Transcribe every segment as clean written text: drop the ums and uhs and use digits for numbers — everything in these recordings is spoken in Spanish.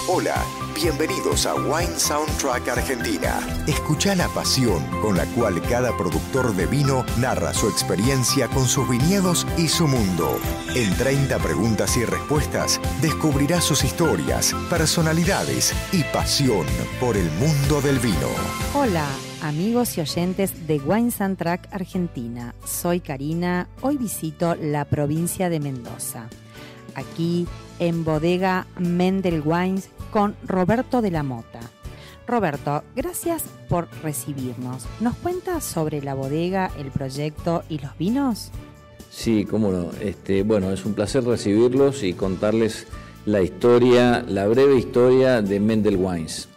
Hola, bienvenidos a Wine Soundtrack Argentina. Escucha la pasión con la cual cada productor de vino narra su experiencia con sus viñedos y su mundo. En 30 preguntas y respuestas descubrirás sus historias, personalidades y pasión por el mundo del vino. Hola, amigos y oyentes de Wine Soundtrack Argentina. Soy Karina. Hoy visito la provincia de Mendoza. Aquí en Bodega Mendel Wines con Roberto de la Mota. Roberto, gracias por recibirnos. ¿Nos cuentas sobre la bodega, el proyecto y los vinos? Sí, cómo no. Bueno, es un placer recibirlos y contarles la historia, la breve historia de Mendel Wines.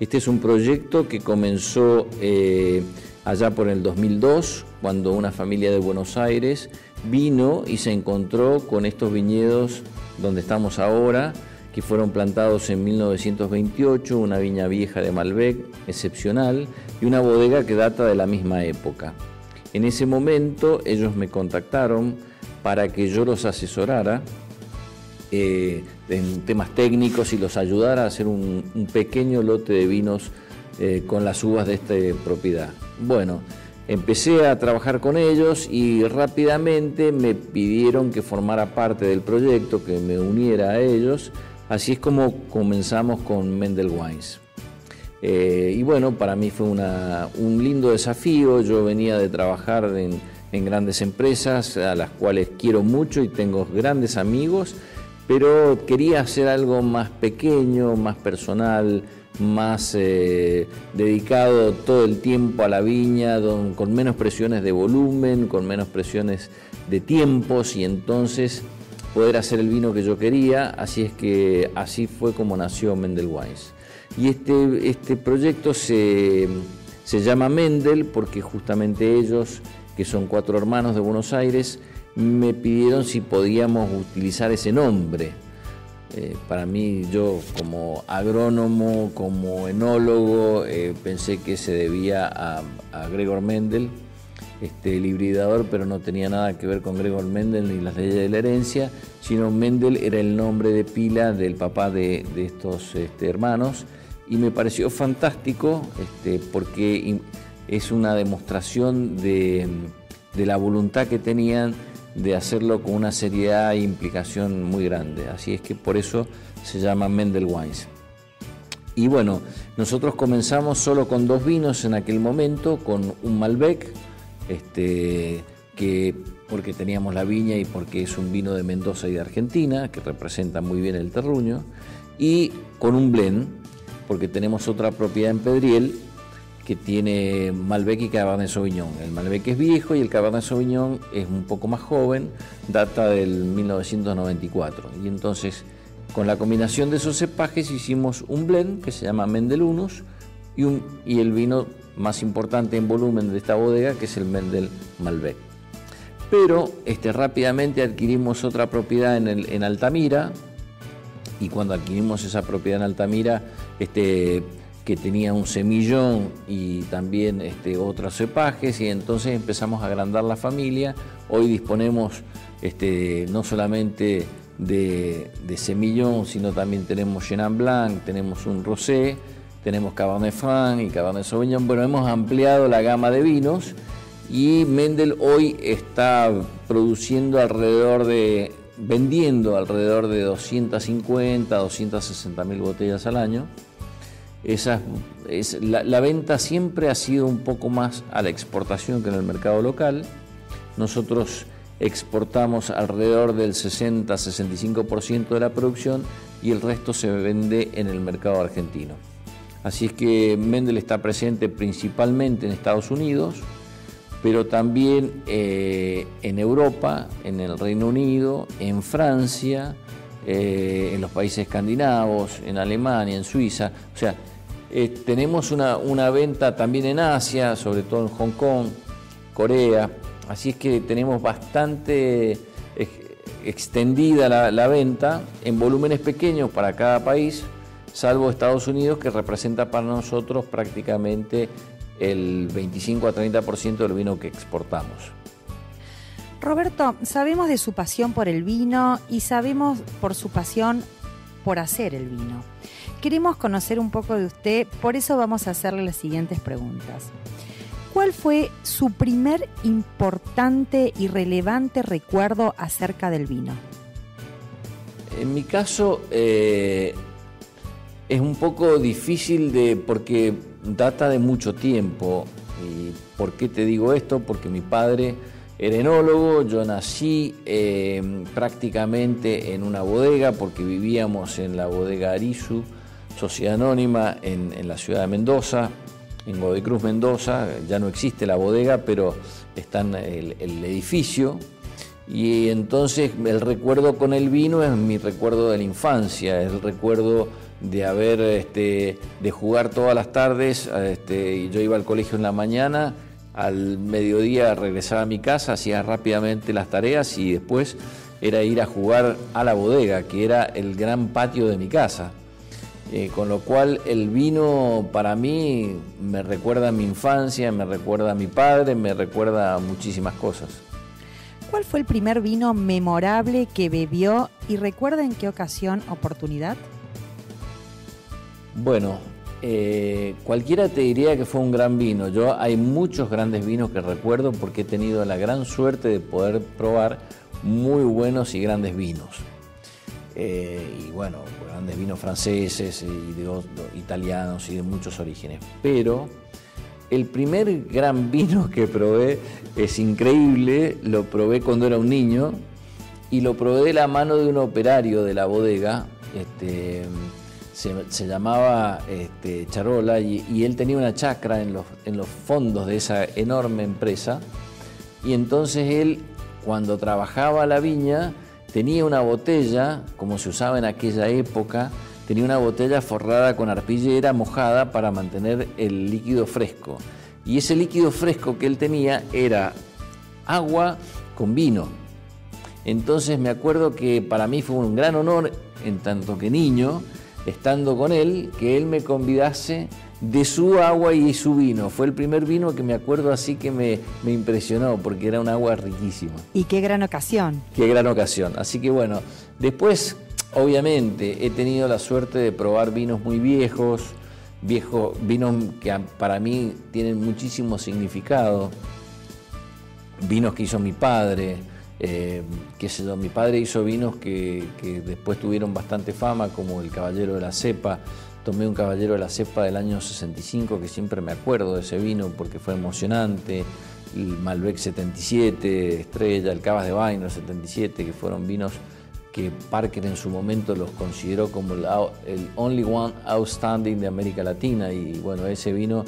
Este es un proyecto que comenzó allá por el 2002, cuando una familia de Buenos Aires vino y se encontró con estos viñedos donde estamos ahora, que fueron plantados en 1928, una viña vieja de Malbec, excepcional, y una bodega que data de la misma época. En ese momento ellos me contactaron para que yo los asesorara en temas técnicos y los ayudara a hacer un pequeño lote de vinos con las uvas de esta propiedad. Bueno, empecé a trabajar con ellos y rápidamente me pidieron que formara parte del proyecto, que me uniera a ellos. Así es como comenzamos con Mendel Wines. Y bueno, para mí fue un lindo desafío. Yo venía de trabajar en grandes empresas, a las cuales quiero mucho y tengo grandes amigos, pero quería hacer algo más pequeño, más personal, más dedicado todo el tiempo a la viña, con menos presiones de volumen, con menos presiones de tiempos, y entonces poder hacer el vino que yo quería. Así fue como nació Mendel Wines. Y este proyecto se llama Mendel porque justamente ellos, que son 4 hermanos de Buenos Aires, me pidieron si podíamos utilizar ese nombre. Para mí, yo como agrónomo, como enólogo, pensé que se debía a Gregor Mendel, el hibridador, pero no tenía nada que ver con Gregor Mendel ni las leyes de la herencia, sino Mendel era el nombre de pila del papá de estos hermanos, y me pareció fantástico porque es una demostración de la voluntad que tenían de hacerlo con una seriedad e implicación muy grande. Así es que por eso se llama Mendel Wines. Y bueno, nosotros comenzamos solo con 2 vinos en aquel momento, con un Malbec, porque teníamos la viña y porque es un vino de Mendoza y de Argentina, que representa muy bien el terruño, y con un blend, porque tenemos otra propiedad en Pedriel que tiene Malbec y Cabernet Sauvignon. El Malbec es viejo y el Cabernet Sauvignon es un poco más joven, data del 1994. Y entonces, con la combinación de esos cepajes, hicimos un blend que se llama Mendel Unus y el vino más importante en volumen de esta bodega, que es el Mendel Malbec. Pero rápidamente adquirimos otra propiedad en Altamira, y cuando adquirimos esa propiedad en Altamira, que tenía un semillón y también otros cepajes, y entonces empezamos a agrandar la familia. Hoy disponemos no solamente de semillón, sino también tenemos Chenin Blanc, tenemos un Rosé, tenemos Cabernet Franc y Cabernet Sauvignon. Bueno, hemos ampliado la gama de vinos, y Mendel hoy está vendiendo alrededor de 250, 260 mil botellas al año. La venta siempre ha sido un poco más a la exportación que en el mercado local. Nosotros exportamos alrededor del 60-65% de la producción, y el resto se vende en el mercado argentino. Así es que Mendel está presente principalmente en Estados Unidos, pero también en Europa, en el Reino Unido, en Francia, en los países escandinavos, en Alemania, en Suiza. O sea, tenemos una venta también en Asia, sobre todo en Hong Kong, Corea. Así es que tenemos bastante extendida la venta en volúmenes pequeños para cada país, salvo Estados Unidos, que representa para nosotros prácticamente el 25 a 30% del vino que exportamos. Roberto, sabemos de su pasión por el vino y sabemos por su pasión por hacer el vino. Queremos conocer un poco de usted, por eso vamos a hacerle las siguientes preguntas. ¿Cuál fue su primer importante y relevante recuerdo acerca del vino? En mi caso es un poco difícil porque data de mucho tiempo. ¿Y por qué te digo esto? Porque mi padre era enólogo, yo nací prácticamente en una bodega porque vivíamos en la bodega Arizu, sociedad anónima en la ciudad de Mendoza, en Godecruz, Mendoza. Ya no existe la bodega, pero está el edificio. Y entonces el recuerdo con el vino es mi recuerdo de la infancia, es el recuerdo de haber, de jugar todas las tardes. Yo iba al colegio en la mañana, al mediodía regresaba a mi casa, hacía rápidamente las tareas y después era ir a jugar a la bodega, que era el gran patio de mi casa. Con lo cual el vino para mí me recuerda a mi infancia, me recuerda a mi padre, me recuerda a muchísimas cosas. ¿Cuál fue el primer vino memorable que bebió y recuerda en qué ocasión, oportunidad? Bueno, cualquiera te diría que fue un gran vino. Hay muchos grandes vinos que recuerdo porque he tenido la gran suerte de poder probar muy buenos y grandes vinos. Y bueno, grandes vinos franceses y de italianos y de muchos orígenes. Pero el primer gran vino que probé es increíble, lo probé cuando era un niño y lo probé de la mano de un operario de la bodega, se llamaba Charola y él tenía una chacra en los fondos de esa enorme empresa y entonces él, cuando trabajaba la viña, tenía una botella, como se usaba en aquella época, tenía una botella forrada con arpillera mojada para mantener el líquido fresco. Y ese líquido fresco que él tenía era agua con vino. Entonces me acuerdo que para mí fue un gran honor, en tanto que niño, estando con él, que él me convidase de su agua y su vino. Fue el primer vino que me acuerdo así que me impresionó, porque era un agua riquísima. Y qué gran ocasión. Qué gran ocasión. Así que bueno, después obviamente he tenido la suerte de probar vinos muy viejos, vinos que para mí tienen muchísimo significado, vinos que hizo mi padre, mi padre hizo vinos que después tuvieron bastante fama, como el Caballero de la Cepa. Tomé un Caballero de la Cepa del año 65, que siempre me acuerdo de ese vino porque fue emocionante, el Malbec 77, Estrella, el Cavas de Vaino 77, que fueron vinos que Parker en su momento los consideró como el only one outstanding de América Latina. Y bueno, ese vino,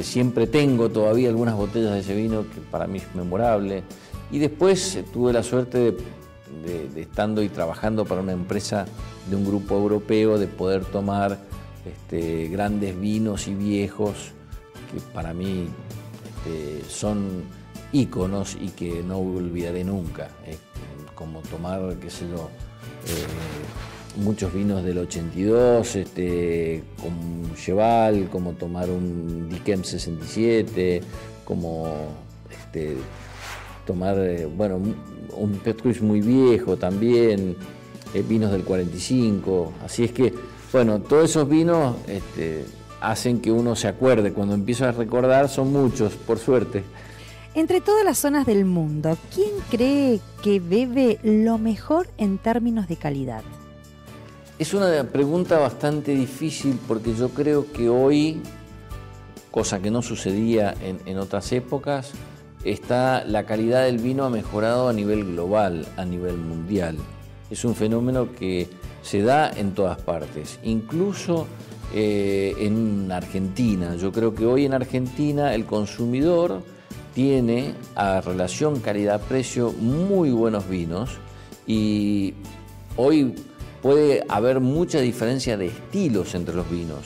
siempre tengo todavía algunas botellas de ese vino que para mí es memorable. Y después tuve la suerte de estando y trabajando para una empresa de un grupo europeo, de poder tomar grandes vinos y viejos que para mí son íconos y que no olvidaré nunca. Como tomar, qué sé yo, muchos vinos del 82, como Cheval, como tomar un Dickem 67, como tomar, un Petrus muy viejo también, vinos del 45. Así es que, bueno, todos esos vinos hacen que uno se acuerde. Cuando empiezo a recordar, son muchos, por suerte. Entre todas las zonas del mundo, ¿quién cree que bebe lo mejor en términos de calidad? Es una pregunta bastante difícil porque yo creo que hoy, cosa que no sucedía en otras épocas, la calidad del vino ha mejorado a nivel global, a nivel mundial. Es un fenómeno que se da en todas partes, incluso en Argentina. Yo creo que hoy en Argentina el consumidor tiene a relación calidad-precio muy buenos vinos y hoy puede haber mucha diferencia de estilos entre los vinos,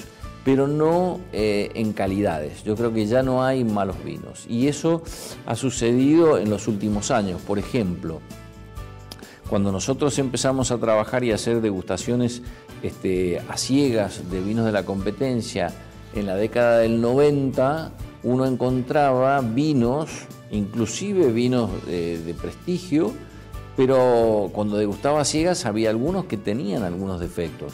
pero no en calidades. Yo creo que ya no hay malos vinos y eso ha sucedido en los últimos años. Por ejemplo, cuando nosotros empezamos a trabajar y a hacer degustaciones a ciegas de vinos de la competencia en la década del 90, uno encontraba vinos, inclusive vinos de prestigio, pero cuando degustaba a ciegas había algunos que tenían algunos defectos.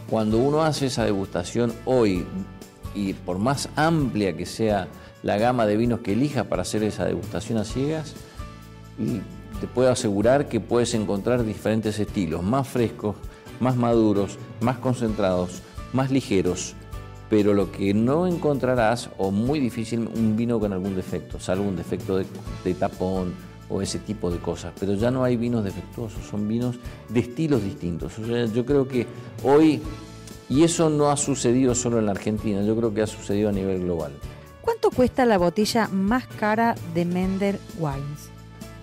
Cuando uno hace esa degustación hoy, y por más amplia que sea la gama de vinos que elijas para hacer esa degustación a ciegas, te puedo asegurar que puedes encontrar diferentes estilos, más frescos, más maduros, más concentrados, más ligeros, pero lo que no encontrarás, o muy difícil, un vino con algún defecto, salvo un defecto de tapón o ese tipo de cosas, pero ya no hay vinos defectuosos, son vinos de estilos distintos. O sea, yo creo que hoy, y eso no ha sucedido solo en la Argentina, yo creo que ha sucedido a nivel global. ¿Cuánto cuesta la botella más cara de Mendel Wines?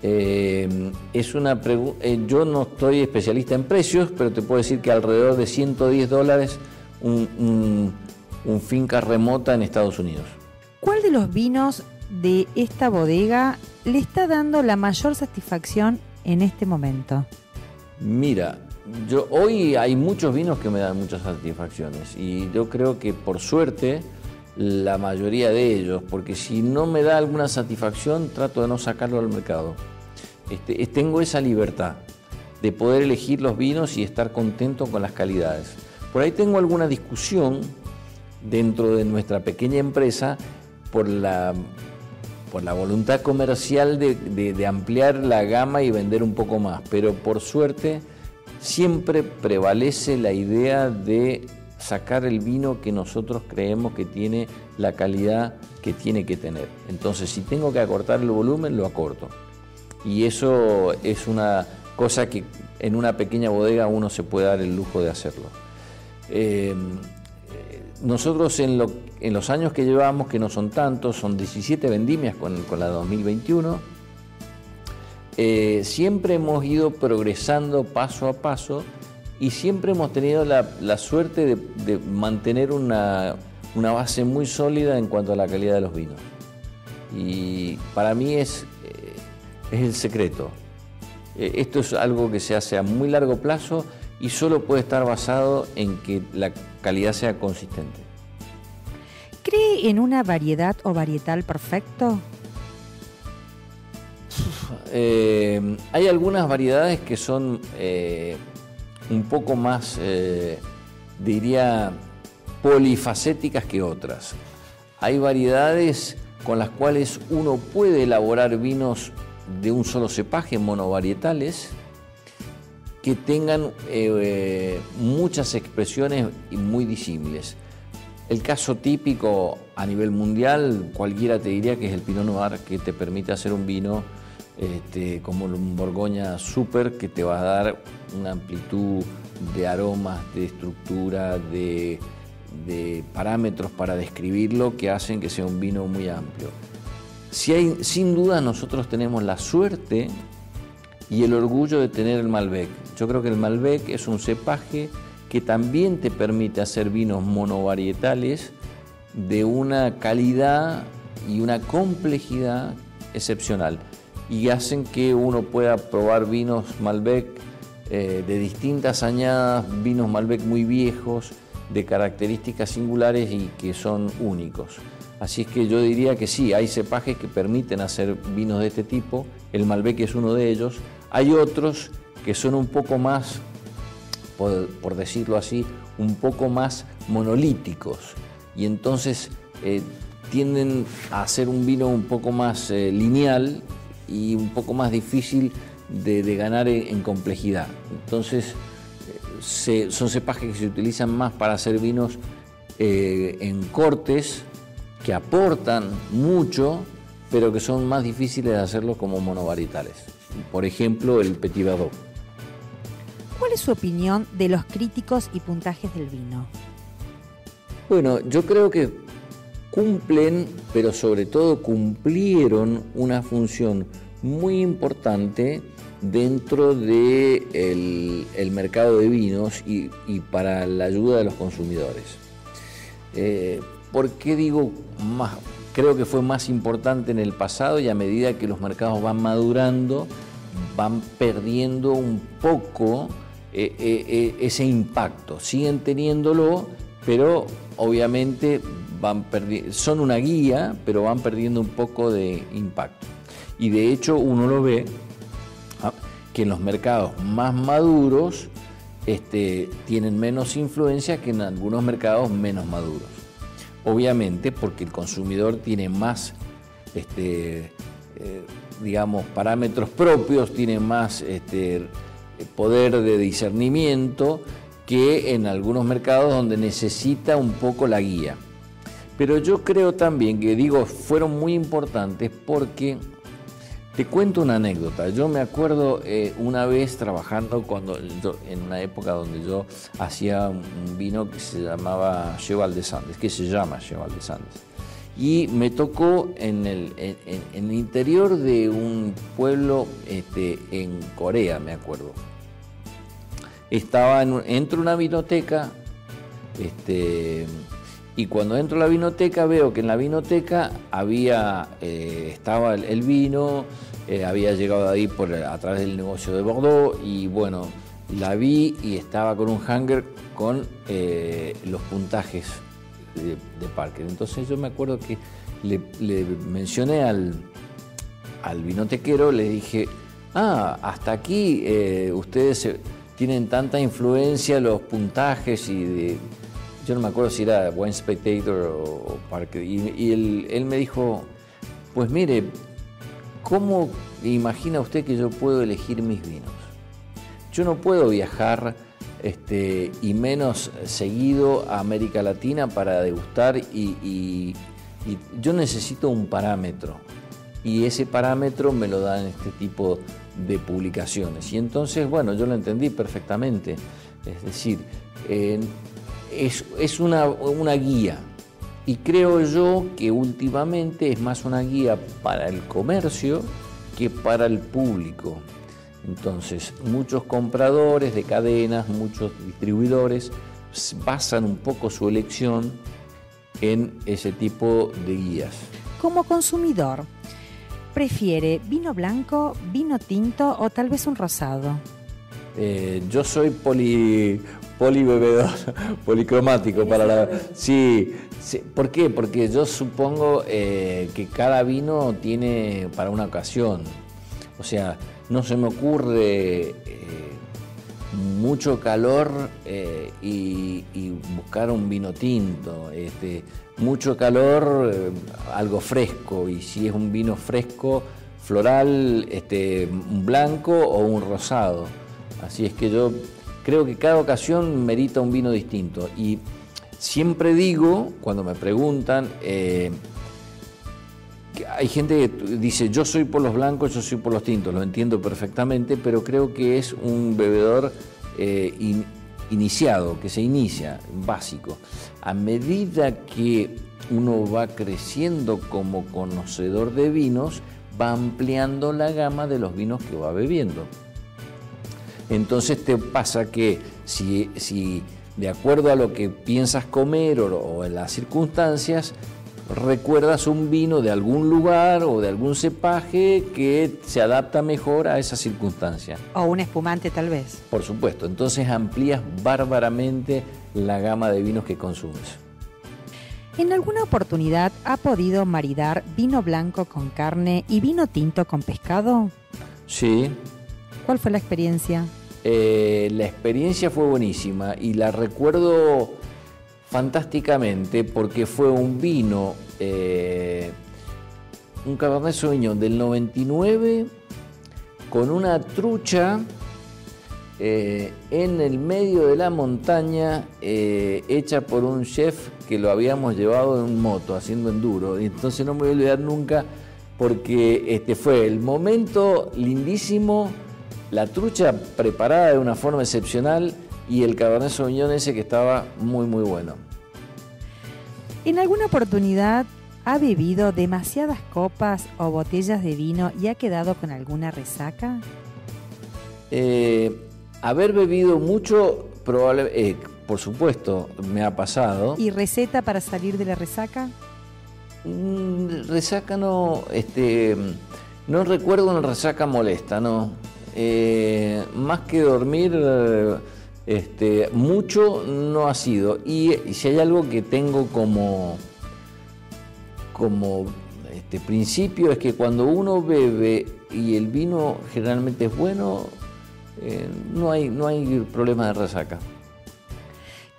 Es una yo no estoy especialista en precios, pero te puedo decir que alrededor de $110 un finca remota en Estados Unidos. ¿Cuál de los vinos de esta bodega le está dando la mayor satisfacción en este momento? Mira, hoy hay muchos vinos que me dan muchas satisfacciones y yo creo que por suerte la mayoría de ellos, porque si no me da alguna satisfacción trato de no sacarlo al mercado. Tengo esa libertad de poder elegir los vinos y estar contento con las calidades. Por ahí tengo alguna discusión dentro de nuestra pequeña empresa por la voluntad comercial de ampliar la gama y vender un poco más, pero por suerte siempre prevalece la idea de sacar el vino que nosotros creemos que tiene la calidad que tiene que tener. Entonces, si tengo que acortar el volumen, lo acorto. Y eso es una cosa que en una pequeña bodega uno se puede dar el lujo de hacerlo. Nosotros en los años que llevamos, que no son tantos, son 17 vendimias con la 2021, siempre hemos ido progresando paso a paso y siempre hemos tenido la suerte de mantener una base muy sólida en cuanto a la calidad de los vinos. Y para mí es el secreto. Esto es algo que se hace a muy largo plazo y solo puede estar basado en que la calidad sea consistente. ¿Cree en una variedad o varietal perfecto? Hay algunas variedades que son un poco más, diría, polifacéticas que otras. Hay variedades con las cuales uno puede elaborar vinos de un solo cepaje, monovarietales, que tengan muchas expresiones muy disímiles. El caso típico a nivel mundial, cualquiera te diría que es el Pinot Noir, que te permite hacer un vino como un Borgoña Super, que te va a dar una amplitud de aromas, de estructura, de parámetros para describirlo que hacen que sea un vino muy amplio. Sin duda nosotros tenemos la suerte y el orgullo de tener el Malbec. Yo creo que el Malbec es un cepaje que también te permite hacer vinos monovarietales de una calidad y una complejidad excepcional y hacen que uno pueda probar vinos Malbec de distintas añadas, vinos Malbec muy viejos, de características singulares y que son únicos. Así es que yo diría que sí, hay cepajes que permiten hacer vinos de este tipo, el Malbec es uno de ellos. Hay otros que son un poco más, por decirlo así, un poco más monolíticos y entonces tienden a hacer un vino un poco más lineal y un poco más difícil de ganar en complejidad. Entonces son cepajes que se utilizan más para hacer vinos en cortes, que aportan mucho, pero que son más difíciles de hacerlo como monovarietales. Por ejemplo, el Petit Verdot. ¿Cuál es su opinión de los críticos y puntajes del vino? Bueno, yo creo que cumplen, pero sobre todo cumplieron una función muy importante dentro del mercado de vinos y para la ayuda de los consumidores. ¿Por qué digo más? Creo que fue más importante en el pasado y a medida que los mercados van madurando, van perdiendo un poco ese impacto. Siguen teniéndolo, pero obviamente son una guía, pero van perdiendo un poco de impacto. Y de hecho uno lo ve que en los mercados más maduros tienen menos influencia que en algunos mercados menos maduros. Obviamente porque el consumidor tiene más, digamos, parámetros propios, tiene más poder de discernimiento que en algunos mercados donde necesita un poco la guía. Pero yo creo también que, fueron muy importantes porque, te cuento una anécdota. Yo me acuerdo una vez trabajando en una época donde yo hacía un vino que se llamaba Cheval des Andes, que se llama Cheval des Andes. Y me tocó en el interior de un pueblo en Corea, me acuerdo. Entro a una vinoteca, y cuando entro a la vinoteca veo que en la vinoteca estaba el vino, había llegado ahí a través del negocio de Bordeaux, y bueno, la vi y estaba con un hanger con los puntajes de Parker. Entonces yo me acuerdo que le mencioné al vinotequero, le dije, hasta aquí ustedes tienen tanta influencia los puntajes yo no me acuerdo si era Wine Spectator o Parker, y él me dijo, pues mire, ¿cómo imagina usted que yo puedo elegir mis vinos? Yo no puedo viajar y menos seguido a América Latina para degustar y yo necesito un parámetro, y ese parámetro me lo dan este tipo de publicaciones. Y entonces, bueno, yo lo entendí perfectamente. Es decir, es una guía, y creo yo que últimamente es más una guía para el comercio que para el público. Entonces, muchos compradores de cadenas, muchos distribuidores basan un poco su elección en ese tipo de guías. Como consumidor, ¿prefiere vino blanco, vino tinto o tal vez un rosado? Yo soy polibebedor, policromático para la... Sí, ¿por qué? Porque yo supongo que cada vino tiene para una ocasión. O sea, no se me ocurre mucho calor y buscar un vino tinto. Mucho calor, algo fresco, y si es un vino fresco, floral, un blanco o un rosado. Así es que yo creo que cada ocasión merita un vino distinto. Y siempre digo, cuando me preguntan, que hay gente que dice, yo soy por los blancos, yo soy por los tintos, lo entiendo perfectamente, pero creo que es un bebedor iniciado, que se inicia, básico. A medida que uno va creciendo como conocedor de vinos, va ampliando la gama de los vinos que va bebiendo. Entonces te pasa que si de acuerdo a lo que piensas comer o en las circunstancias, recuerdas un vino de algún lugar o de algún cepaje que se adapta mejor a esa circunstancia. O un espumante tal vez. Por supuesto, entonces amplías bárbaramente la gama de vinos que consumes. ¿En alguna oportunidad ha podido maridar vino blanco con carne y vino tinto con pescado? Sí. ¿Cuál fue la experiencia? La experiencia fue buenísima y la recuerdo fantásticamente porque fue un vino, un Cabernet Sauvignon del 99 con una trucha en el medio de la montaña, hecha por un chef que lo habíamos llevado en moto haciendo enduro. Y entonces no me voy a olvidar nunca porque fue el momento lindísimo, la trucha preparada de una forma excepcional y el Cabernet Sauvignon ese que estaba muy muy bueno. ¿En alguna oportunidad ha bebido demasiadas copas o botellas de vino y ha quedado con alguna resaca? Haber bebido mucho, por supuesto, me ha pasado. ¿Y receta para salir de la resaca? Resaca no, no recuerdo una resaca molesta, no. Más que dormir, mucho no ha sido. Y si hay algo que tengo como principio es que cuando uno bebe y el vino generalmente es bueno, no hay problema de resaca.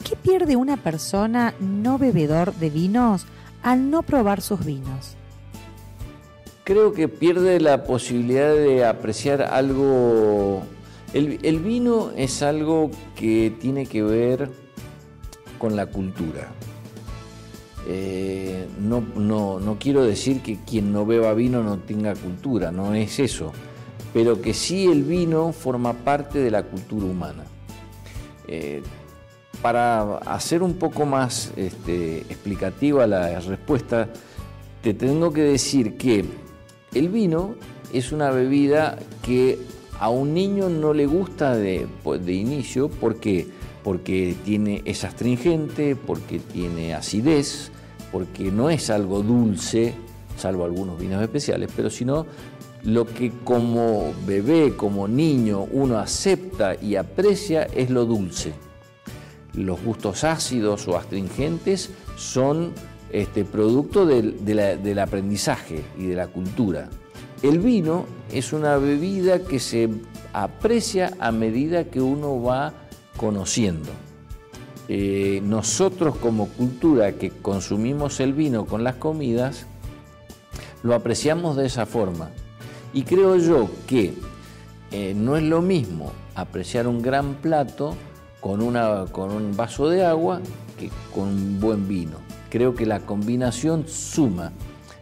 ¿Qué pierde una persona no bebedor de vinos al no probar sus vinos? Creo que pierde la posibilidad de apreciar algo. El vino es algo que tiene que ver con la cultura. No quiero decir que quien no beba vino no tenga cultura, no es eso, pero que sí el vino forma parte de la cultura humana. Para hacer un poco más explicativa la respuesta, te tengo que decir que el vino es una bebida que a un niño no le gusta de inicio. ¿Por qué? Porque es astringente, porque tiene acidez, porque no es algo dulce, salvo algunos vinos especiales, pero sino lo que como bebé, como niño, uno acepta y aprecia es lo dulce. Los gustos ácidos o astringentes son producto del aprendizaje y de la cultura. El vino es una bebida que se aprecia a medida que uno va conociendo. Nosotros como cultura que consumimos el vino con las comidas, lo apreciamos de esa forma. Y creo yo que no es lo mismo apreciar un gran plato con un vaso de agua que con un buen vino. Creo que la combinación suma,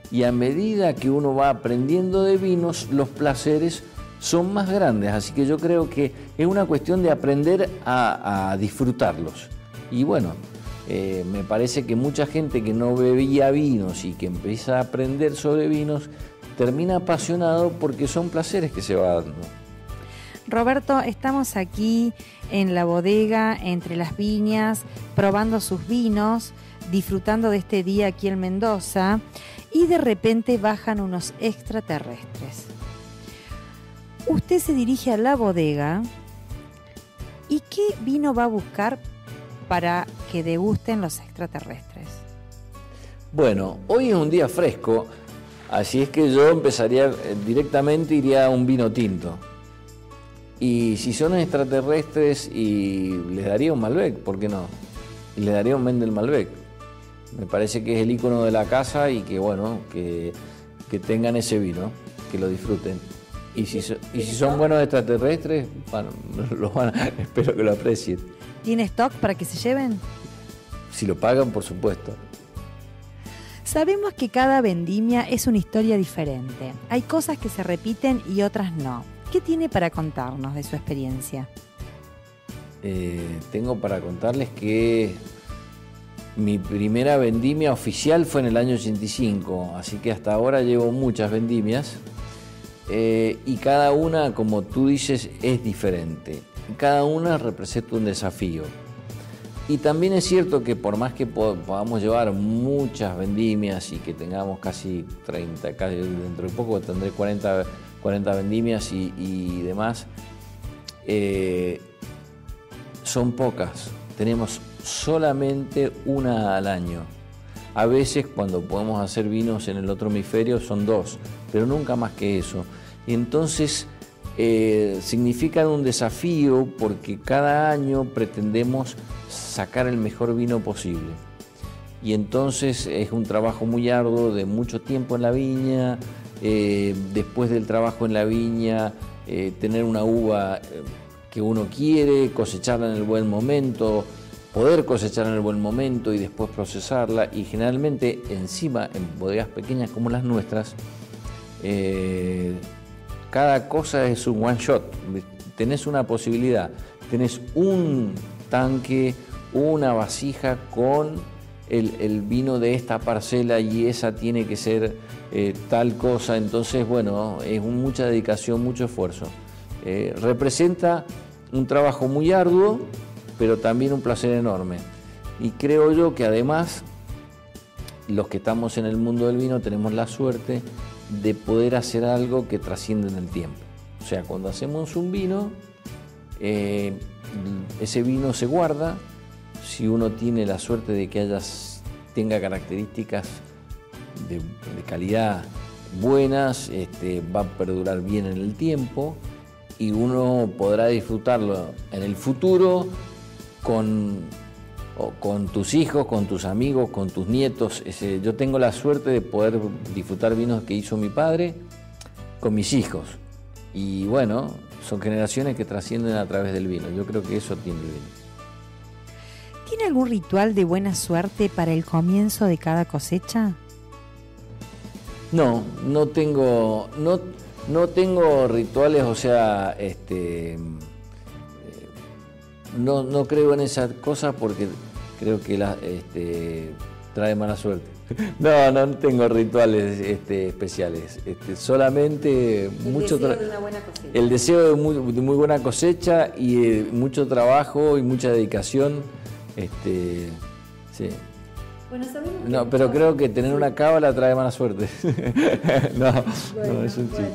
y a medida que uno va aprendiendo de vinos, los placeres son más grandes, así que yo creo que es una cuestión de aprender a disfrutarlos. Y bueno, me parece que mucha gente que no bebía vinos y que empieza a aprender sobre vinos, termina apasionado porque son placeres que se va dando. Roberto, estamos aquí en la bodega, entre las viñas, probando sus vinos, disfrutando de este día aquí en Mendoza, y de repente bajan unos extraterrestres. Usted se dirige a la bodega, ¿y qué vino va a buscar para que degusten los extraterrestres? Bueno, hoy es un día fresco, así es que yo empezaría directamente, iría a un vino tinto. Y si son extraterrestres, y les daría un Malbec, ¿por qué no? Y les daría un Mendel Malbec. Me parece que es el ícono de la casa y que bueno, que tengan ese vino, que lo disfruten. Y si son buenos extraterrestres, bueno, espero que lo aprecien. ¿Tiene stock para que se lleven? Si lo pagan, por supuesto. Sabemos que cada vendimia es una historia diferente. Hay cosas que se repiten y otras no. ¿Qué tiene para contarnos de su experiencia? Tengo para contarles que mi primera vendimia oficial fue en el año 85, así que hasta ahora llevo muchas vendimias y cada una, como tú dices, es diferente. Cada una representa un desafío. Y también es cierto que por más que podamos llevar muchas vendimias y que tengamos casi 30, casi dentro de poco tendré 40 vendimias y demás, son pocas. Tenemos solamente una al año. A veces cuando podemos hacer vinos en el otro hemisferio son 2, pero nunca más que eso. Y entonces significan un desafío porque cada año pretendemos sacar el mejor vino posible. Y entonces es un trabajo muy arduo de mucho tiempo en la viña. Después del trabajo en la viña, tener una uva que uno quiere, cosecharla en el buen momento, poder cosecharla en el buen momento y después procesarla. Y generalmente encima, en bodegas pequeñas como las nuestras, cada cosa es un one shot. Tenés una posibilidad, tenés un tanque, una vasija con el vino de esta parcela y esa tiene que ser tal cosa. Entonces, bueno, es mucha dedicación, mucho esfuerzo. Representa un trabajo muy arduo, pero también un placer enorme. Y creo yo que además, los que estamos en el mundo del vino tenemos la suerte de poder hacer algo que trasciende en el tiempo. O sea, cuando hacemos un vino, ese vino se guarda. Si uno tiene la suerte de que tenga características de calidad buenas, va a perdurar bien en el tiempo y uno podrá disfrutarlo en el futuro con tus hijos, con tus amigos, con tus nietos. Yo tengo la suerte de poder disfrutar vinos que hizo mi padre con mis hijos. Y bueno, son generaciones que trascienden a través del vino. Yo creo que eso tiene el vino. ¿Tiene algún ritual de buena suerte para el comienzo de cada cosecha? No tengo rituales, o sea, no creo en esas cosas porque creo que trae mala suerte. No tengo rituales especiales. Solamente el deseo de muy buena cosecha y mucho trabajo y mucha dedicación. Sí. Bueno, no, pero creo que tener una cábala trae mala suerte. No, es un chiste.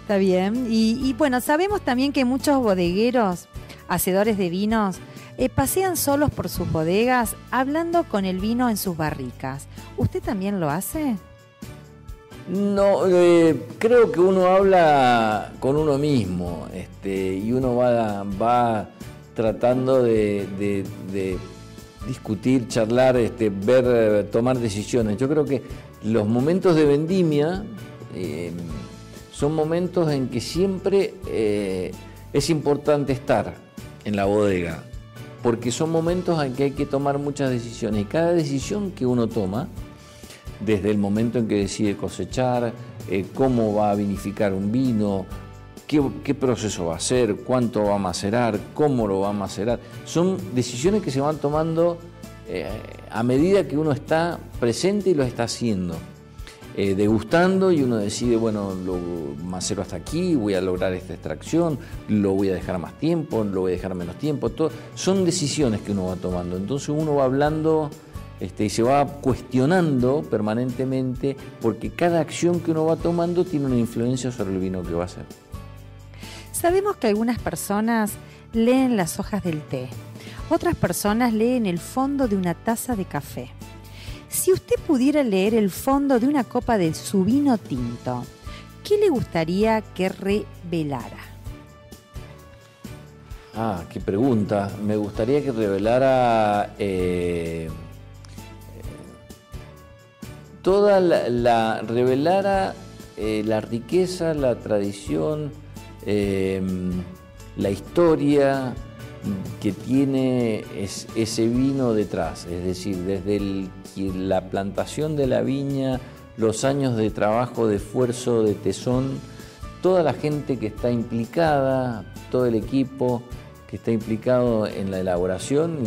Está bien. Y bueno, sabemos también que muchos bodegueros, hacedores de vinos, pasean solos por sus bodegas hablando con el vino en sus barricas. ¿Usted también lo hace? No, creo que uno habla con uno mismo, y uno va tratando de discutir, charlar, ver, tomar decisiones. Yo creo que los momentos de vendimia son momentos en que siempre es importante estar en la bodega, porque son momentos en que hay que tomar muchas decisiones y cada decisión que uno toma, desde el momento en que decide cosechar, cómo va a vinificar un vino, qué proceso va a hacer, cuánto va a macerar, cómo lo va a macerar, son decisiones que se van tomando a medida que uno está presente y lo está haciendo. Degustando y uno decide, bueno, lo macero hasta aquí, voy a lograr esta extracción, lo voy a dejar más tiempo, lo voy a dejar menos tiempo, todo. Son decisiones que uno va tomando, entonces uno va hablando y se va cuestionando permanentemente porque cada acción que uno va tomando tiene una influencia sobre el vino que va a hacer. Sabemos que algunas personas leen las hojas del té, otras personas leen el fondo de una taza de café. Si usted pudiera leer el fondo de una copa de su vino tinto, ¿qué le gustaría que revelara? Qué pregunta. Me gustaría que revelara revelara la riqueza, la tradición, la historia que tiene ese vino detrás, es decir, desde la plantación de la viña, los años de trabajo, de esfuerzo, de tesón, toda la gente que está implicada, todo el equipo que está implicado en la elaboración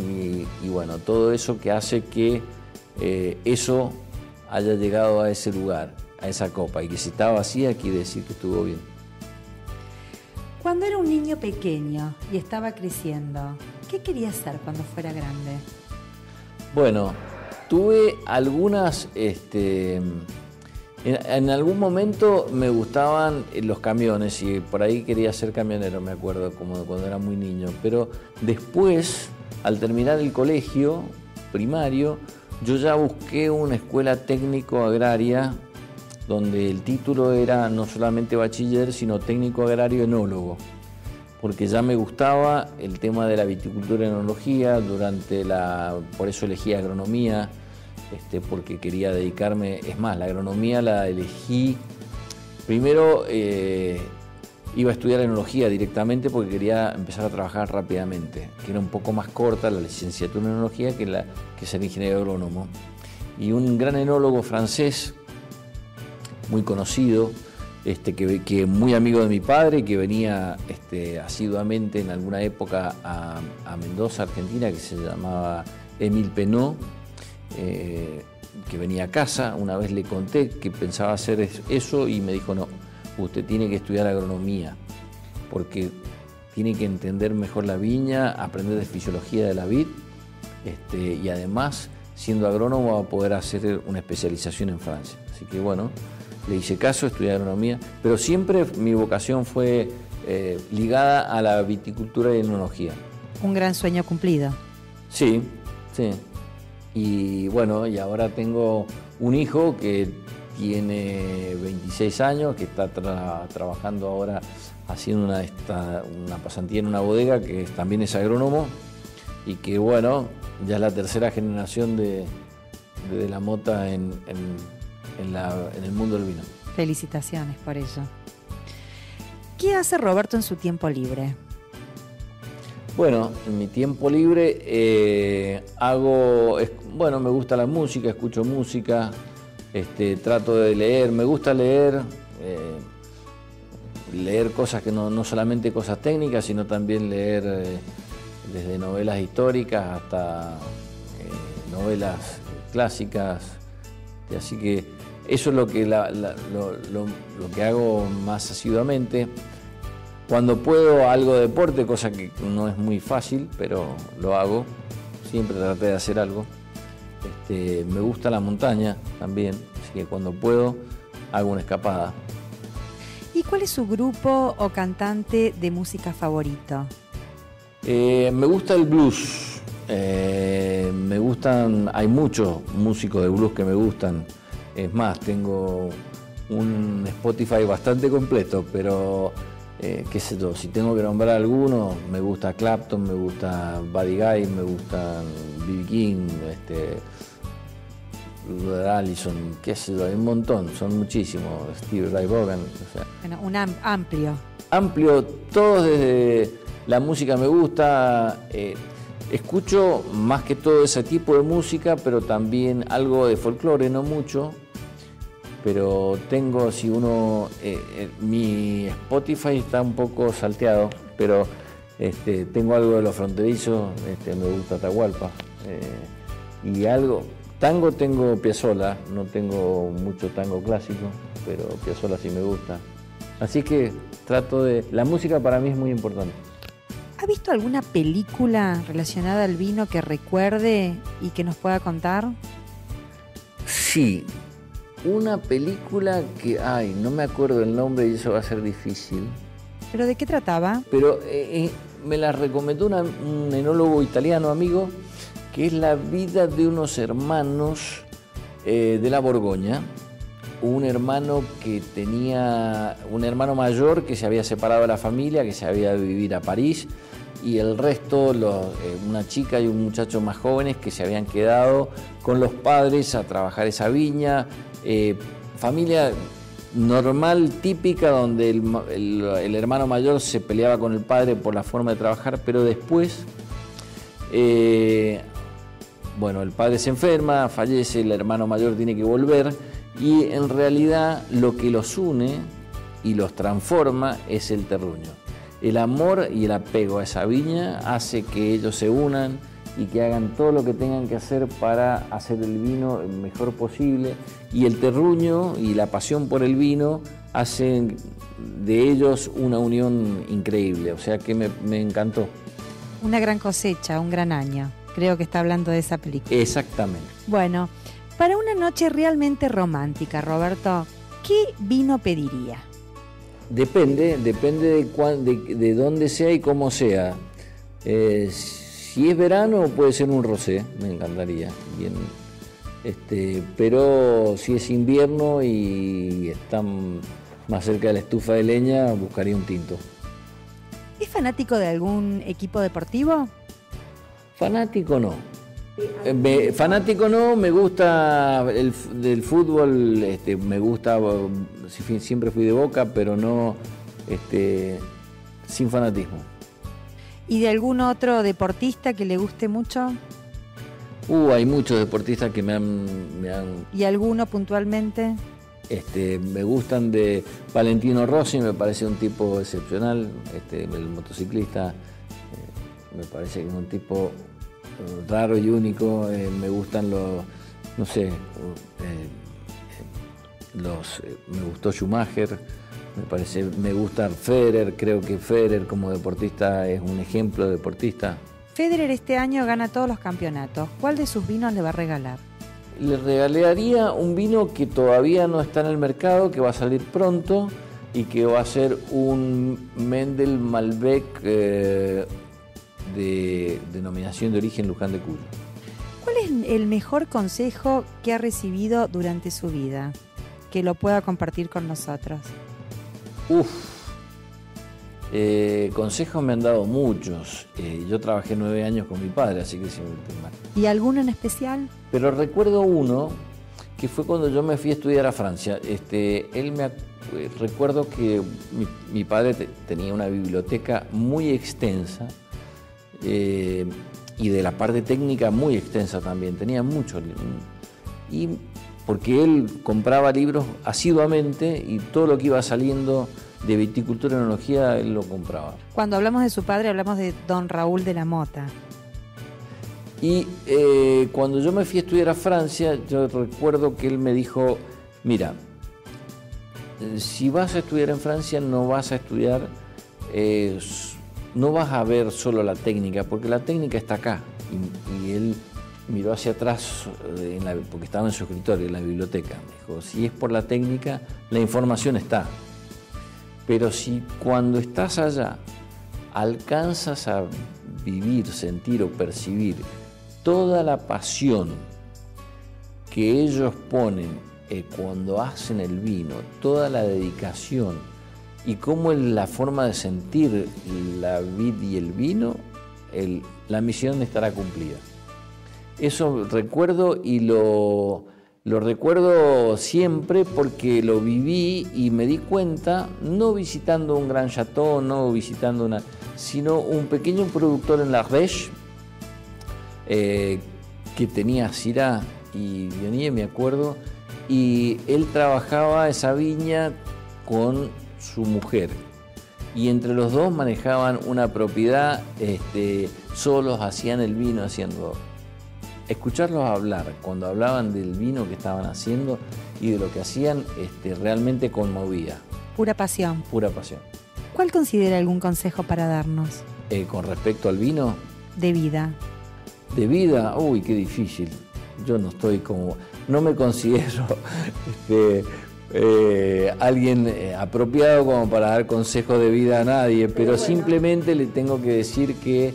y bueno, todo eso que hace que eso haya llegado a ese lugar, a esa copa, y que si está vacía quiere decir que estuvo bien. Cuando era un niño pequeño y estaba creciendo, ¿qué quería ser cuando fuera grande? Bueno, tuve algunas, en algún momento me gustaban los camiones y por ahí quería ser camionero, me acuerdo, como cuando era muy niño. Pero después, al terminar el colegio primario, yo ya busqué una escuela técnico-agraria donde el título era no solamente bachiller, sino técnico agrario enólogo, porque ya me gustaba el tema de la viticultura y enología, por eso elegí agronomía, porque quería dedicarme, es más, la agronomía la elegí, primero iba a estudiar enología directamente porque quería empezar a trabajar rápidamente, que era un poco más corta la licenciatura en enología que ser ingeniero agrónomo. Y un gran enólogo francés, muy conocido, que muy amigo de mi padre, que venía asiduamente en alguna época a Mendoza, Argentina, que se llamaba Émile Penot, que venía a casa. Una vez le conté que pensaba hacer eso y me dijo, no, usted tiene que estudiar agronomía, porque tiene que entender mejor la viña, aprender de fisiología de la vid, y además, siendo agrónomo, va a poder hacer una especialización en Francia. Así que bueno, le hice caso, estudié agronomía, pero siempre mi vocación fue ligada a la viticultura y enología. Un gran sueño cumplido. Sí, sí. Y bueno, y ahora tengo un hijo que tiene 26 años, que está trabajando ahora haciendo una pasantía en una bodega que también es agrónomo y que bueno, ya es la tercera generación de la mota en el mundo del vino. Felicitaciones por ello. ¿Qué hace Roberto en su tiempo libre? Bueno, en mi tiempo libre me gusta la música, escucho música, trato de leer, me gusta leer cosas que no solamente cosas técnicas, sino también leer desde novelas históricas hasta novelas clásicas, así que eso es lo que hago más asiduamente. Cuando puedo algo de deporte, cosa que no es muy fácil, pero lo hago, siempre traté de hacer algo. Me gusta la montaña también, así que cuando puedo hago una escapada. ¿Y cuál es su grupo o cantante de música favorito? Me gusta el blues, hay muchos músicos de blues que me gustan. Es más, tengo un Spotify bastante completo, pero qué sé yo, si tengo que nombrar alguno, me gusta Clapton, me gusta Buddy Guy, me gusta B.B. King, Allison, qué sé yo, hay un montón, son muchísimos, Steve Ray Vaughan, o sea. Bueno, un amplio. Amplio, todos desde la música me gusta, escucho más que todo ese tipo de música, pero también algo de folclore, no mucho. Pero tengo, mi Spotify está un poco salteado, pero tengo algo de los fronterizos, me gusta Atahualpa, y algo, tango tengo Piazzolla, no tengo mucho tango clásico, pero Piazzolla sí me gusta. Así que la música para mí es muy importante. ¿Ha visto alguna película relacionada al vino que recuerde y que nos pueda contar? Sí. Una película que, no me acuerdo el nombre y eso va a ser difícil. ¿Pero de qué trataba? Pero me la recomendó un enólogo italiano amigo, que es la vida de unos hermanos de la Borgoña. Un hermano que tenía un hermano mayor que se había separado de la familia, que se había ido a vivir a París, y el resto, una chica y un muchacho más jóvenes que se habían quedado con los padres a trabajar esa viña. Familia normal, típica, donde el hermano mayor se peleaba con el padre por la forma de trabajar, pero después, el padre se enferma, fallece, el hermano mayor tiene que volver, y en realidad lo que los une y los transforma es el terruño. El amor y el apego a esa viña hace que ellos se unan y que hagan todo lo que tengan que hacer para hacer el vino el mejor posible, y el terruño y la pasión por el vino hacen de ellos una unión increíble, o sea que me encantó. Una gran cosecha, un gran año, creo que está hablando de esa película. Exactamente. Bueno, para una noche realmente romántica, Roberto, ¿qué vino pediría? Depende de dónde sea y cómo sea. Si es verano puede ser un rosé, me encantaría. Pero si es invierno y están más cerca de la estufa de leña, buscaría un tinto. ¿Es fanático de algún equipo deportivo? Fanático no. Me gusta del fútbol, me gusta, siempre fui de Boca, pero no sin fanatismo. ¿Y de algún otro deportista que le guste mucho? Hay muchos deportistas que me han... ¿Y alguno puntualmente? Me gustan de Valentino Rossi, me parece un tipo excepcional, el motociclista, me parece que es un tipo raro y único. Me gustan me gustó Schumacher, me gusta Federer, creo que Federer como deportista es un ejemplo de deportista. Federer este año gana todos los campeonatos. ¿Cuál de sus vinos le va a regalar? Le regalaría un vino que todavía no está en el mercado, que va a salir pronto y que va a ser un Mendel Malbec de denominación de origen Luján de Cuyo. ¿Cuál es el mejor consejo que ha recibido durante su vida? Que lo pueda compartir con nosotros. Consejos me han dado muchos. Yo trabajé 9 años con mi padre, así que siempre tengo mal. ¿Y alguno en especial? Pero recuerdo uno que fue cuando yo me fui a estudiar a Francia. Recuerdo que mi padre tenía una biblioteca muy extensa y de la parte técnica muy extensa también. Tenía muchos libros. Y porque él compraba libros asiduamente y todo lo que iba saliendo de viticultura y enología él lo compraba. Cuando hablamos de su padre hablamos de don Raúl de la Mota. Y cuando yo me fui a estudiar a Francia, yo recuerdo que él me dijo, mira, si vas a estudiar en Francia no vas a estudiar, no vas a ver solo la técnica, porque la técnica está acá. Y él miró hacia atrás, porque estaba en su escritorio, en la biblioteca. Me dijo, si es por la técnica, la información está. Pero si cuando estás allá alcanzas a vivir, sentir o percibir toda la pasión que ellos ponen cuando hacen el vino, toda la dedicación y cómo es la forma de sentir la vid y el vino, la misión estará cumplida. Eso recuerdo y lo recuerdo siempre porque lo viví y me di cuenta, no visitando un gran chateau, no visitando sino un pequeño productor en l'Ardèche que tenía Syrah y Viognier, me acuerdo, y él trabajaba esa viña con su mujer y entre los dos manejaban una propiedad, solos hacían el vino, escucharlos hablar cuando hablaban del vino que estaban haciendo y de lo que hacían, realmente conmovía. Pura pasión. Pura pasión. ¿Cuál considera algún consejo para darnos? Con respecto al vino. De vida. De vida, uy, qué difícil. Yo no me considero alguien apropiado como para dar consejos de vida a nadie, pero simplemente le tengo que decir que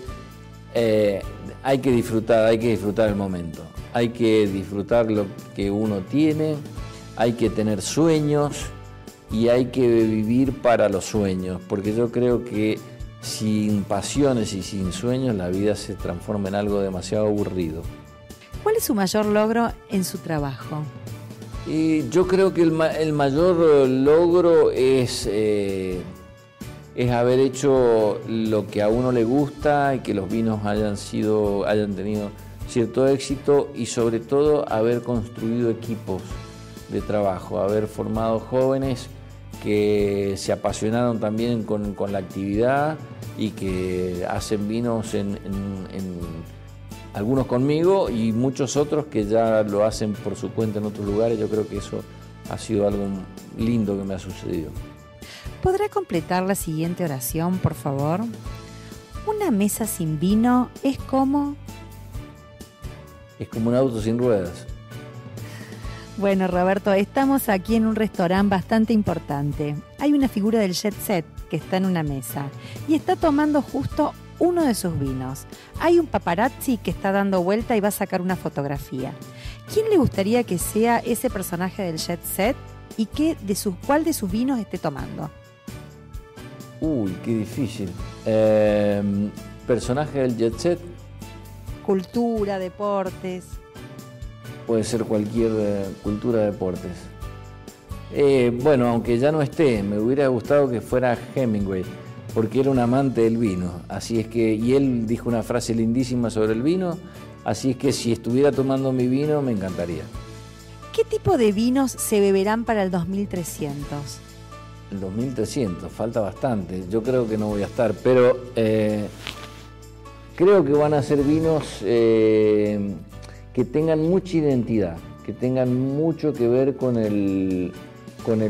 hay que disfrutar el momento, hay que disfrutar lo que uno tiene, hay que tener sueños y hay que vivir para los sueños, porque yo creo que sin pasiones y sin sueños la vida se transforma en algo demasiado aburrido. ¿Cuál es su mayor logro en su trabajo? Yo creo que el mayor logro es haber hecho lo que a uno le gusta y que los vinos hayan tenido cierto éxito y sobre todo haber construido equipos de trabajo, haber formado jóvenes que se apasionaron también con la actividad y que hacen vinos algunos conmigo y muchos otros que ya lo hacen por su cuenta en otros lugares. Yo creo que eso ha sido algo lindo que me ha sucedido. ¿Podrá completar la siguiente oración, por favor? Una mesa sin vino es como... Es como un auto sin ruedas. Bueno, Roberto, estamos aquí en un restaurante bastante importante. Hay una figura del jet set que está en una mesa y está tomando justo uno de sus vinos. Hay un paparazzi que está dando vuelta y va a sacar una fotografía. ¿Quién le gustaría que sea ese personaje del jet set y cuál de sus vinos esté tomando? Uy, qué difícil. Personaje del jet set. Cultura, deportes. Puede ser cualquier cultura, deportes. Bueno, aunque ya no esté, me hubiera gustado que fuera Hemingway, porque era un amante del vino. Así es que, y él dijo una frase lindísima sobre el vino, así es que si estuviera tomando mi vino, me encantaría. ¿Qué tipo de vinos se beberán para el 2300? El 2300, falta bastante. Yo creo que no voy a estar, pero creo que van a ser vinos que tengan mucha identidad, que tengan mucho que ver con el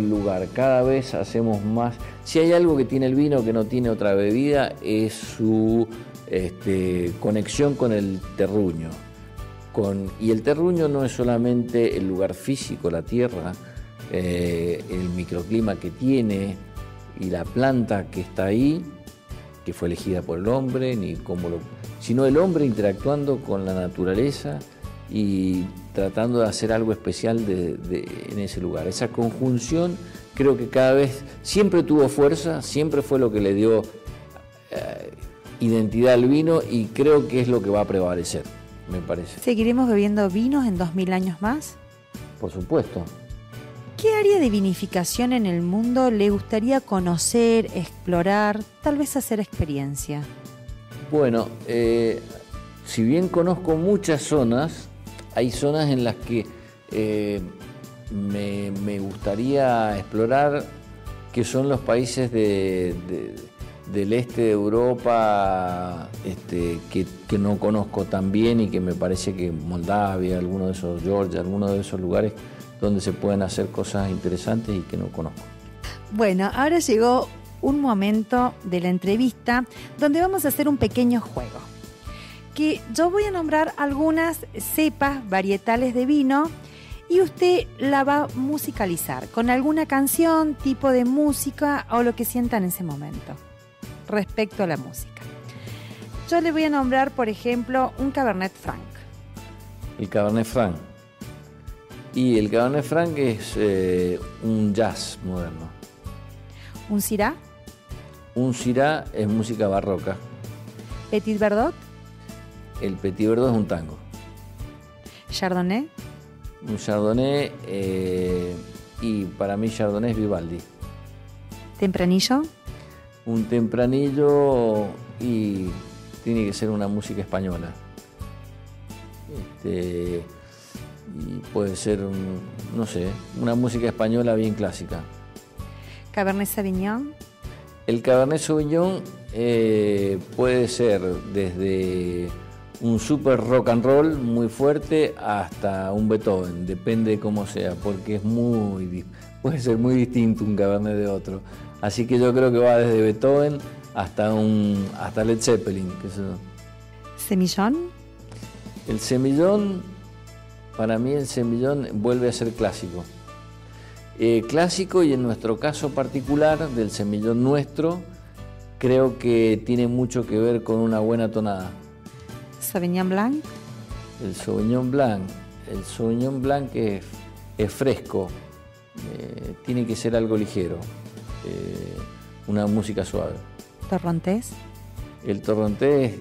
lugar. Cada vez hacemos más. Si hay algo que tiene el vino que no tiene otra bebida, es su conexión con el terruño. Y el terruño no es solamente el lugar físico, la tierra, el microclima que tiene y la planta que está ahí, que fue elegida por el hombre, sino el hombre interactuando con la naturaleza y tratando de hacer algo especial en ese lugar. Esa conjunción creo que cada vez siempre tuvo fuerza, siempre fue lo que le dio identidad al vino y creo que es lo que va a prevalecer, me parece. ¿Seguiremos bebiendo vinos en 2000 años más? Por supuesto. ¿Qué área de vinificación en el mundo le gustaría conocer, explorar, tal vez hacer experiencia? Bueno, si bien conozco muchas zonas, hay zonas en las que me gustaría explorar, que son los países del este de Europa, que no conozco tan bien y que me parece que Moldavia, alguno de esos, Georgia, alguno de esos lugares donde se pueden hacer cosas interesantes y que no conozco. Bueno, ahora llegó un momento de la entrevista donde vamos a hacer un pequeño juego. Que yo voy a nombrar algunas cepas varietales de vino y usted la va a musicalizar con alguna canción, tipo de música o lo que sienta en ese momento respecto a la música. Yo le voy a nombrar, por ejemplo, un Cabernet Franc. El Cabernet Franc. Y el Cabernet Franc es un jazz moderno. ¿Un Syrah? Un Syrah es música barroca. ¿Petit Verdot? El Petit Verdot es un tango. ¿Chardonnay? Un Chardonnay, y para mí Chardonnay es Vivaldi. ¿Tempranillo? Un tempranillo y tiene que ser una música española. Y puede ser, no sé, una música española bien clásica. ¿Cabernet Sauvignon? El Cabernet Sauvignon puede ser desde un super rock and roll muy fuerte hasta un Beethoven, depende de cómo sea, porque puede ser muy distinto un Cabernet de otro. Así que yo creo que va desde Beethoven hasta Led Zeppelin. ¿Semillón? El semillón, para mí el semillón vuelve a ser clásico. Clásico, y en nuestro caso particular del semillón nuestro, creo que tiene mucho que ver con una buena tonada. ¿Sauvignon Blanc? El Sauvignon Blanc es fresco, tiene que ser algo ligero, una música suave. ¿Torrontés? El torrontés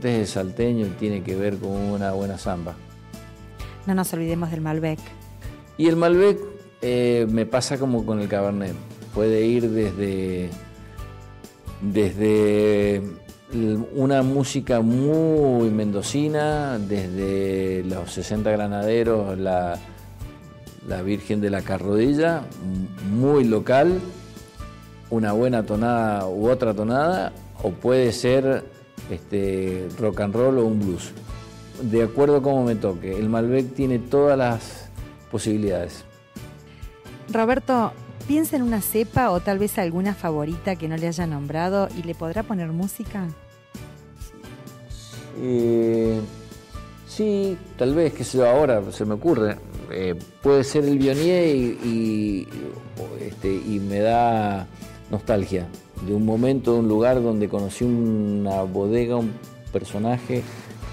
es salteño y tiene que ver con una buena samba. No nos olvidemos del Malbec. Y el Malbec me pasa como con el Cabernet. Puede ir desde una música muy mendocina, desde los 60 granaderos, la Virgen de la Carrodilla, muy local, una buena tonada u otra tonada, o puede ser rock and roll o un blues. De acuerdo a cómo me toque. El Malbec tiene todas las posibilidades. Roberto, piensa en una cepa o tal vez alguna favorita que no le haya nombrado y le podrá poner música. Sí, tal vez, qué sé yo, ahora se me ocurre. Puede ser el Viognier y me da nostalgia de un momento, de un lugar donde conocí una bodega, un personaje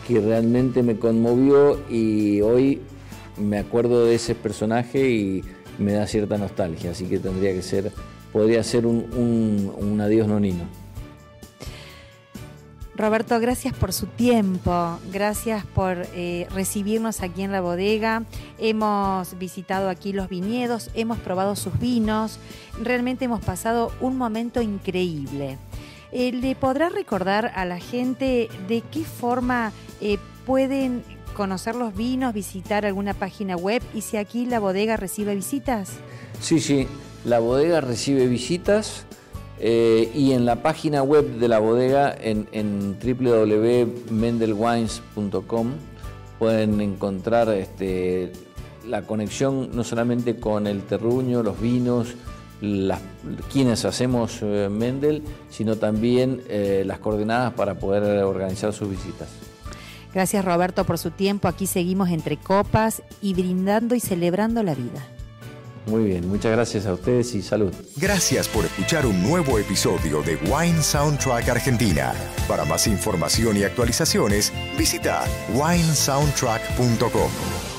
que realmente me conmovió y hoy me acuerdo de ese personaje y me da cierta nostalgia, así que podría ser un adiós nonino. Roberto, gracias por su tiempo, gracias por recibirnos aquí en la bodega. Hemos visitado aquí los viñedos, hemos probado sus vinos, realmente hemos pasado un momento increíble. ¿Le podrá recordar a la gente de qué forma pueden conocer los vinos, visitar alguna página web y si aquí la bodega recibe visitas? Sí, la bodega recibe visitas. Y en la página web de la bodega, en www.mendelwines.com, pueden encontrar la conexión no solamente con el terruño, los vinos, quienes hacemos Mendel, sino también las coordenadas para poder organizar sus visitas. Gracias, Roberto, por su tiempo. Aquí seguimos entre copas y brindando y celebrando la vida. Muy bien, muchas gracias a ustedes y salud. Gracias por escuchar un nuevo episodio de Wine Soundtrack Argentina. Para más información y actualizaciones, visita winesoundtrack.com.